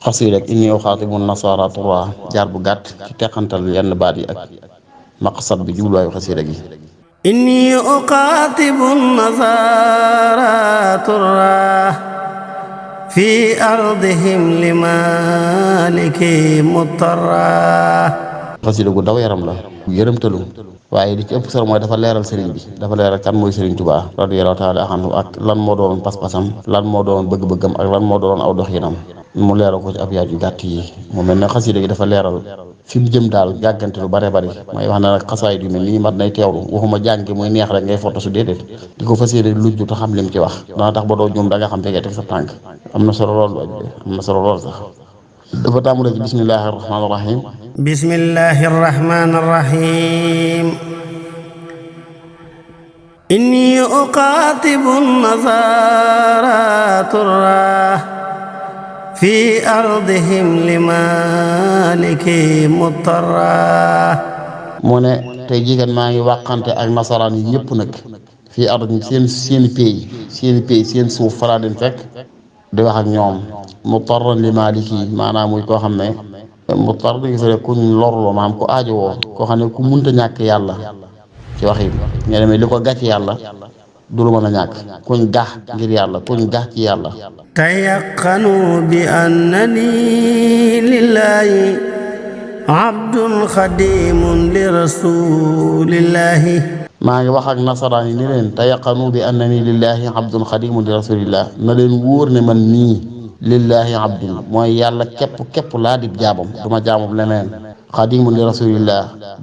xasida rek inni uxaatibu nasara tura jaar bu gàtt ci teqantal yenn baat yi ak maqsad bi jubluwaayu xasida gi. inni uxaatibu nasara tura fi ardihim li maliki muttara. xasida gu daw yaram la gu yërëmtalu waaye li ci ëpp solo mooy dafa leeral sëriñ bi, dafa leeral kan mooy sëriñ Tuubaa radiyallaahu taala anhu ak lan moo doon pas-pasam, lan moo doon bëgg-bëggam ak lan moo doon aw doxinam. mu leeral ko ci ab yaat yu gàtt yi. mu mel ne xasida gi dafa leeral fi mu jëm daal gàggante lu bare bari mooy wax na nag xasaayid yu mel nii mat nay teewlu waxuma jàngi muy neex rek ngay foto su déedéet di ko fas yéene lujj te xam lim ci wax dana tax ba doo juum da nga xam te ngay teg sa tànk. am na solo lool sax. dafa tàmbale ci bismillaahi rahmaani rahiim. bismillaahi rahmaani rahiim. inni uqaatibu nasaara turra fi ardihim li maliki muttara. mu ne tey jii kat maa ngi wàqante ak nasaraan yi ñëpp nag fii ardihim seeni pays seen suuf falaa leen fekk di wax ak ñoom muttaran li maliki maanaam muy koo xam ne muttar di gis rek kuñ lorloo maanaam ku aajowoo koo xam ne ku munta ñàkk yàlla ci waxin nga demee li ko gàcc yàlla du lu mën a ñàkk kuñ gax ngir yàlla kuñ gax ci yàlla. tayaqanu bi annani lillahi abdun xadimun li rasulillahi. maa ngi wax ak nasaraan yi ni leen tayaqanu bi annani lillahi abdun xadimun li rasulillah na leen wóor ne man nii lillahi abdun mooy yàlla képp laa di jaamam du ma jaamam leneen xadimun li rasulillah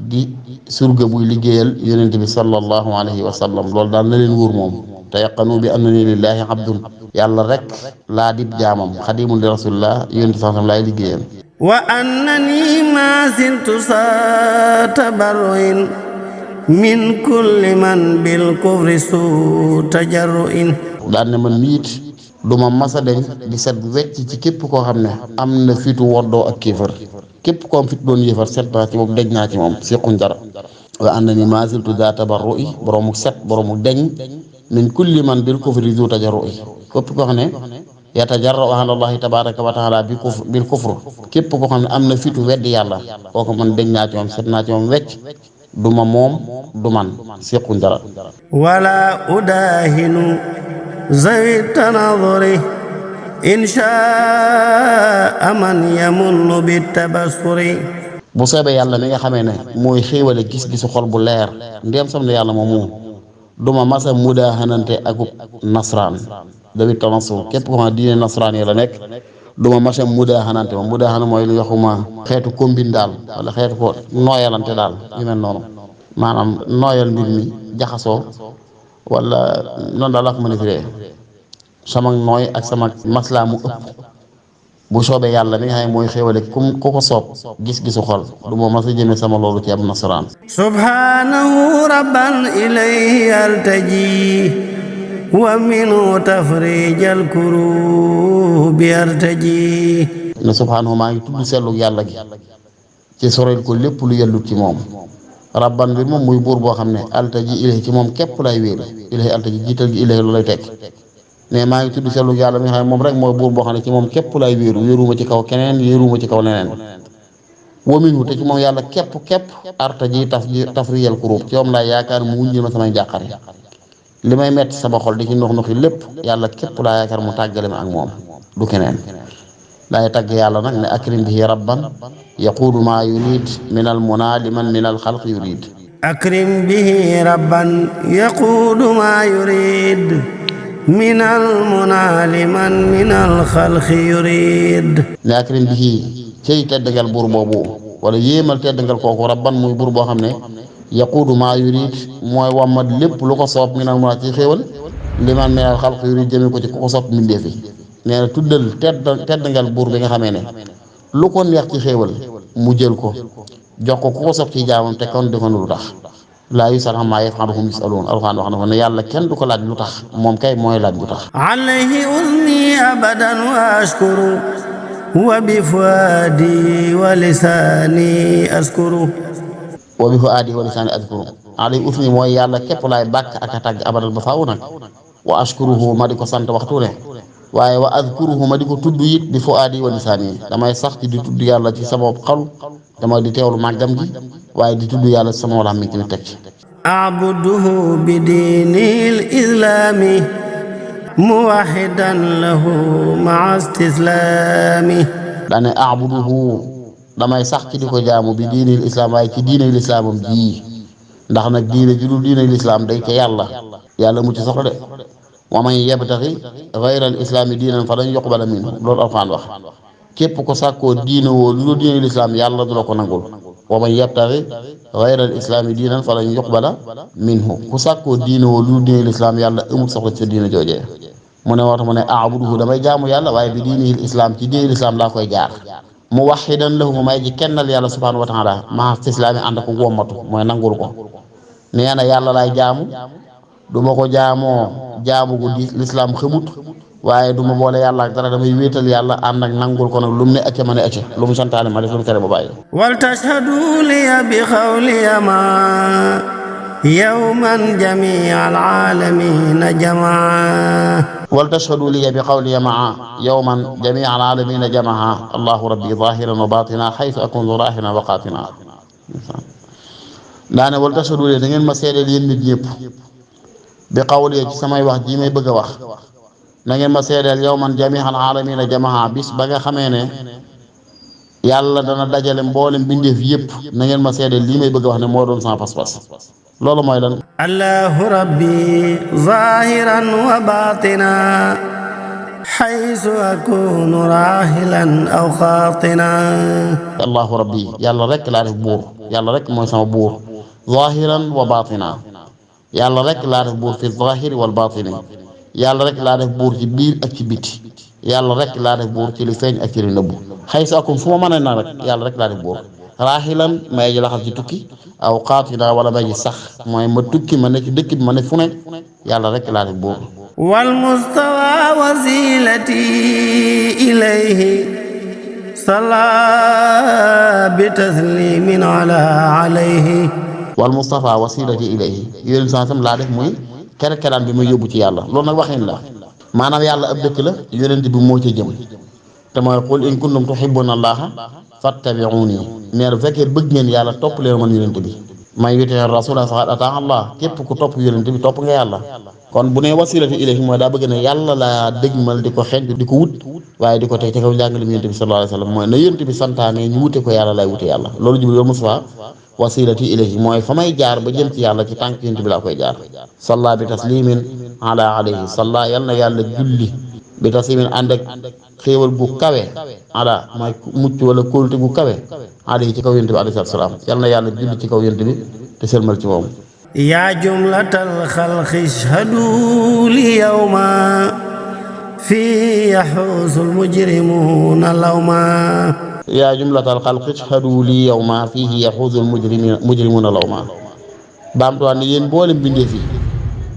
di surga buy liggéeyal yonente bi sallallahu alayhi wa sallam loolu daal na leen wóor moom tayaqanu bi annani lillahi abdun yàlla rek laa di jaamam xadimun li rasulillah yonente sallam laay liggéeyal. wa annani ma zintu sa tabarruin min kulli man bil kufri su tajarruin. daan ne man miit du ma masa deñ di set wecc ci képp koo xam ne am na fitu woddoo ak kéefër képp koo am fit doon yéefar set naa ci moom deñ naa ci moom séquñ dara. wa annani masiltu daa tabarru'i boroomu set boroomu deñ min kulli man bil kufri zu tajarru'i képp koo xam ne yatajarra'u ala allahi tabaraka wa taala bil kufr képp koo xam ne am na fitu weddi yàlla kooku man deñ naa ci moom set naa ci moom wecc du ma moom du man séquñ dara. wala udahinu zawi tanaduri inshaa man yamunnu bi tabassuri. bu soobee yàlla mi nga xamee ne mooy xéewale gis-gisu xol bu leer ndéem sam ne yàlla moomu duma masa mudaahanante akub nasraan zawi tanassur képp ko xam ne diine nasraan yi la nekk duma masa mudaahanante moom mudaahana mooy lu waxuma xeetu combine daal wala xeetu ko nooyalante daal yu mel noonu maanaam nooyal mbir mi jaxasoo wala noonu daal la ko mën a firee sama nooy ak sama maslaa mu ëpp bu soobee yàlla mi nga xam ne mooy xéwale ku ko soob gis-gisu xol du ma mas a jëme sama loolu ci ab nasaraan. subhanahu rabban ilayhi altaji wa minhu tafrijal kurubi artaji. ne subhanahu maa ngi tudd sellu yàlla gi ci sorel ko lépp lu yellut ci moom rabban bi moom muy buur boo xam ne altaji ilayhi ci moom képp lay wéeru ilayhi altaji jiital gi ilayhi lu lay tekk mais maa ngi tudd sellu yàlla mi nga xam ne moom rek mooy buur boo xam ne ci moom képp lay wéeru wéeruma ci kaw keneen wéeruma ci kaw leneen wa minhu te ci moom yàlla képp artaji tafriyal kurub ci moom laa yaakaar mu wuññil ma samay njàqare li may metti sama xol di ci noxi lépp yàlla képp laa yaakaar mu tàggale ma ak moom du keneen. laay tagg yàlla nag ne akrim bihi rabban yaquudu maa yurid min al muna liman min al xalq yurid. akrim bihi rabban yaquudu maa yurid min al muna liman min al xalq yurid. ne akrim bihi cey teddangal buur boobu wala yéemal teddangal kooku rabban muy buur boo xam ne yaquudu maa yurid mooy wammat lépp lu ko soob min al muna ci xéewal liman min al xalq yurid jëme ko ci ku ko soob mbindeef yi. nee na tuddal teddangal buur bi nga xamee ne lu ko neex ci xéewal mu jël ko jox ko ku ko sopp ci jaamam te kon defa lu tax laa yusal ammaa yaf'alu hum yus'aluun alxuraan wax na ko ne yàlla kenn du ko laaj lu tax moom kay mooy laaj lu tax. alayhi uzni abadan wa ashkuru wa bi fuadi wa lisaani askuru. wa bi fuadi wa lisaani askuru alayhi uzni mooy yàlla képp laay bàkk ak a tàgg abadan ba faaw nag wa ashkuruhu ma di ko sant waxtu ne waaye wa adkuruhu ma di ko tudd it bi fuaadi wa lisaani damay sax ci di tudd yàlla ci sama xol dama di teewlu màggam gi waaye di tudd yàlla ci sama làmmiñ tamit teg ci أعبده بدين الإسلام موحدا له مع استسلامه daane abuduhu damay sax ci di ko jaamu bi diinil islaam waaye ci diiney lislaamam jii ndax nag diine ji dul diiney lislaam day ca yàlla mu ci soxla de wa man yabtaxi gayra al islaami diinan falan yuqbala minhu loolu alxuraan wax képp ko sàkkoo diine woo lu dul diiney lislaam yàlla du la ko nangul wa man yabtaxi gayra al islaami diinan falan yuqbala minhu ku sàkkoo diine woo lu dul diiney lislaam yàlla amul soxla ci sa diine joojee mu ne waxta mu ne abuduhu damay jaamu yàlla waaye bi diinihil islaam ci diiney lislaam laa koy jaar mu waxidan lahu may ji kennal yàlla subhanahu wa taala maa islaami ànd ko wommatu mooy nangul ko nee na yàlla laay jaamu du ma ko jaamoo jaamu gu di lislaam xamut waaye du ma boole yàlla ak dara damay wéetal yàlla ànd ak nangul ko nag lu mu ne acca ma ne acca lu mu santaane ma def lu mu tere ma bàyyi ولتشهدوا لي بقولي ما يوما جميع العالمين جمعا wal tashhadu liya bi qawliya maa yawman jamia alalamina jamaha allahu rabbi zahiran wa batina xaytu akunu rahinan wa qatina daane wal tashhadu liya da ngeen ma seedeel yéen nit ñëpp bi qawliya ci samay wax ji may bëgg a wax na ngeen ma seedeel yawman jamia alalamina jamaha bis ba nga xamee ne yàlla dana dajale mboolem bindeef yëpp na ngeen ma seedeel lii may bëgg a wax ne moo doon sama pas-pas loolu mooy lan الله ربي ظاهرا وباطنا حيث أكون راحلا أو خاطنا allahu rabbi yàlla rek laa def buur yàlla rek mooy sama buur zahiran wa batina yàlla rek laa def buur fi zahiri wal batini yàlla rek laa def buur ci biir ak ci biti yàlla rek laa def buur ci li feeñ ak ci li nëbbu xay sa akum fu ma mën a na rek yàlla rek laa def buur raaxilan may ji laxal ci tukki aw xaatina wala may ji sax mooy ma tukki ma ne ci dëkk bi ma ne fu ne yàlla rek laa def buur والمستوى وسيلتي إليه صلى بتسليم عليه wal Mustafa wasilati ilayhi yéen saa sam laa def muy kerkeraan bi muy yóbbu ci yàlla loolu nag waxin la maanaam yàlla ab dëkk la yonent bi moo ca jëm te mooy qul in kuntum tuhibbuna allaha fattabi'uni nee na bu fekkee bëgg ngeen yàlla topp leen man yonent bi man yuti'i rasula faqad ata'a allah képp ku topp yonent bi topp nga yàlla kon bu ne wasilati ilayhi mooy daa bëgg ne yàlla laa dëgmal di ko xeeñ di ko wut waaye di ko teg ci kaw njàngale yonent bi sallallahu alayhi wa sallam mooy na yonent bi santaane ñu wute ko yàlla lay wute yàlla loolu jublu Mustafa wasilati ilayhi mooy fa may jaar ba jëm ci yàlla ci tànk yonent bi laa koy jaar salla bi taslimin ala alayhi salla yal na yàlla julli bi taslimin ànd ak xéewal bu kawe ala mooy mucc wala kóolute bu kawe alayhi ci kaw yonent bi alayhi salaam yal na yàlla julli ci kaw yonent bi te sëlmal ci moom يا جملة الخلق اشهدوا لي يوما في يحوز المجرمون لوما yaa jumlatal xalqi ishhadu li yawma fihi yaxuuzu mujrimuna lawma baamtuwaat ne yéen boole mbindeef yi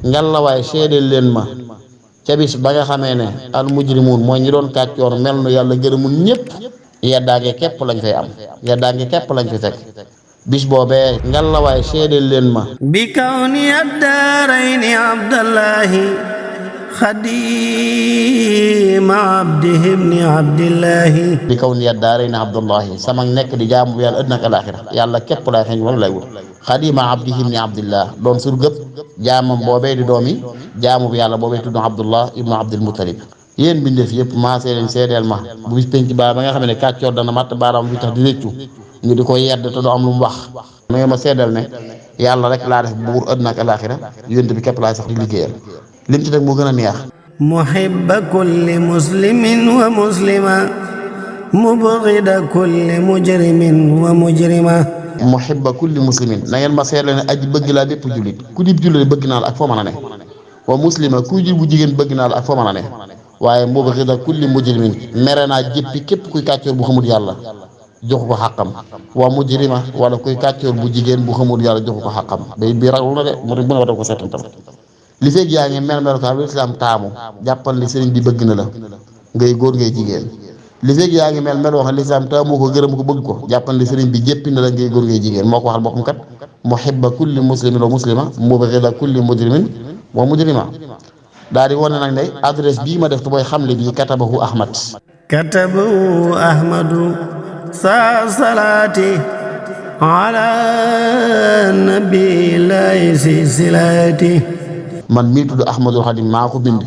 ngalla waaye seedeel leen ma ca bis ba nga xamee ne al mujrimun mooy ñi doon kàccoor mel nu yàlla gërëmul ñëpp yeddaange képp lañ fay am yeddaange képp lañ fi fekk bis boobee ngalla waaye seedeel leen ma بكوني الدارين عبد الله خديم عبده ابن عبد الله bi kaw ni yaddaarey na abdullahi sama nekk di jaamu yàlla ëdd nag alaxira yàlla képp laay xeeñ wala lay wut xadima abdihi ibni abdillah doon surgëp jaamam boobee di doomi jaamu bi yàlla boobee tudd abdullah ibnu abdul muttalib yéen bindeef yëpp maasee leen seedeel ma bu bis penc baa ba nga xam ne kàccoor dana matt baaraam bi tax di réccu ñu di ko yedd te du am lu mu wax na ngeen ma seedeel ne yàlla rek laa def buur ëdd nag alaxira yónent bi képp laay sax di liggéeyal lim ci teg moo gën a neex محب كل مسلم ومسلمة مبغض كل مجرم ومجرمة muhibba kulli muslimin na ngeen ma seedeel ne aji bëgg laa bépp jullit ku di jullit bëgg naa la ak foo mën a ne wa muslima ku ji bu jigéen bëgg naa la ak foo mën a ne waaye mubghida kulli mujrimin mere naa jëppi képp kuy kàccoor bu xamul yàlla joxu ko xàqam wa mujrima wala kuy kàccoor bu jigéen bu xamul yàlla joxu ko xàqam bay bi raglu na de mu bu ne ko seetantal li fekk yaa ngi mel melokaan bi lislaam taamu jàppal ni sëriñ bi bëgg na la ngay góor ngay jigéen li fekk yaa ngi mel meloo xam ne lislaam taamu ko gërëm ko bëgg ko jàppal ni sëriñ bi jéppi na la ngay góor ngay jigéen moo ko waxal boppam kat muhibba kulli muslimin wa muslima mubghida kulli mujrimin wa mujrima daal di wane nag ne adresse bii ma def te mooy xamle bii katabahu Ahmad. katabahu ahmadu saa salaati ala nabi lay si silaati. man mii tudd Ahmadul Xadim maa ko bind.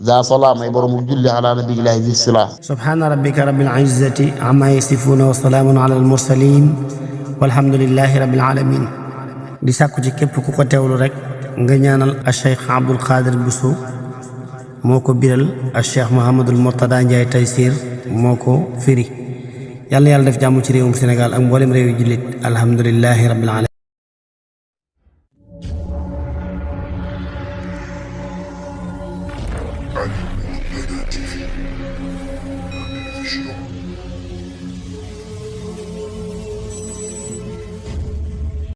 za salaa may boroomu julli ala nabiyillahi zi sila. subhaana rabbika rabbil izzati amma yasifuuna wa salaamun ala al mursalin walhamdulillahi rabbil alamin. di sàkku ci képp ku ko teewlu rek nga ñaanal a Cheikh Abdul Qadir Bousso moo ko biral a Cheikh Mouhamadul Mourtada Ndiaye Taysiir moo ko firi. yàlla na yàlla def jàmm ci réewum Sénégal ak mboolem réew yu jullit alhamdulillahi rabbil alamin.